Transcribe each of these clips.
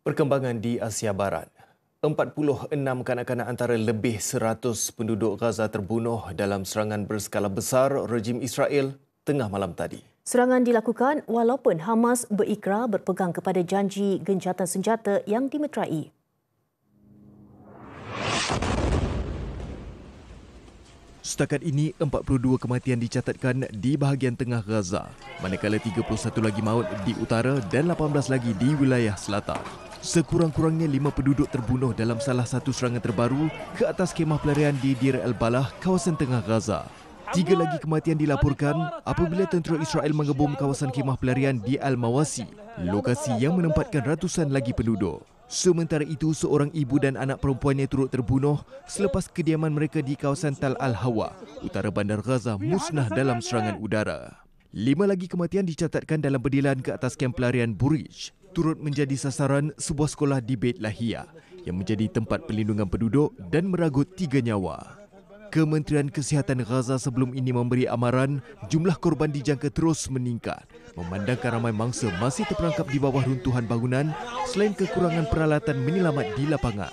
Perkembangan di Asia Barat. 46 kanak-kanak antara lebih 100 penduduk Gaza terbunuh dalam serangan berskala besar rejim Israel tengah malam tadi. Serangan dilakukan walaupun Hamas berikrar berpegang kepada janji gencatan senjata yang dimeterai. Setakat ini, 42 kematian dicatatkan di bahagian tengah Gaza, manakala 31 lagi maut di utara dan 18 lagi di wilayah selatan. Sekurang-kurangnya 5 penduduk terbunuh dalam salah satu serangan terbaru ke atas kemah pelarian di Deir el-Balah, kawasan tengah Gaza. 3 lagi kematian dilaporkan apabila tentera Israel mengebom kawasan kemah pelarian di Al-Mawasi, lokasi yang menempatkan ratusan lagi penduduk. Sementara itu, seorang ibu dan anak perempuannya turut terbunuh selepas kediaman mereka di kawasan Tal Al-Hawa, utara bandar Gaza, musnah dalam serangan udara. 5 lagi kematian dicatatkan dalam berdilan ke atas kem pelarian Burij, turut menjadi sasaran sebuah sekolah di Beit Lahia yang menjadi tempat perlindungan penduduk dan meragut 3 nyawa. Kementerian Kesihatan Gaza sebelum ini memberi amaran jumlah korban dijangka terus meningkat memandangkan ramai mangsa masih terperangkap di bawah runtuhan bangunan selain kekurangan peralatan menyelamat di lapangan.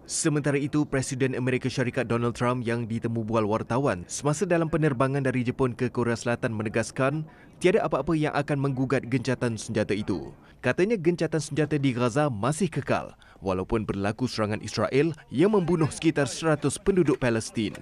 Sementara itu, Presiden Amerika Syarikat Donald Trump yang ditemu bual wartawan semasa dalam penerbangan dari Jepun ke Korea Selatan menegaskan tiada apa-apa yang akan menggugat gencatan senjata itu. Katanya gencatan senjata di Gaza masih kekal walaupun berlaku serangan Israel yang membunuh sekitar 100 penduduk Palestin.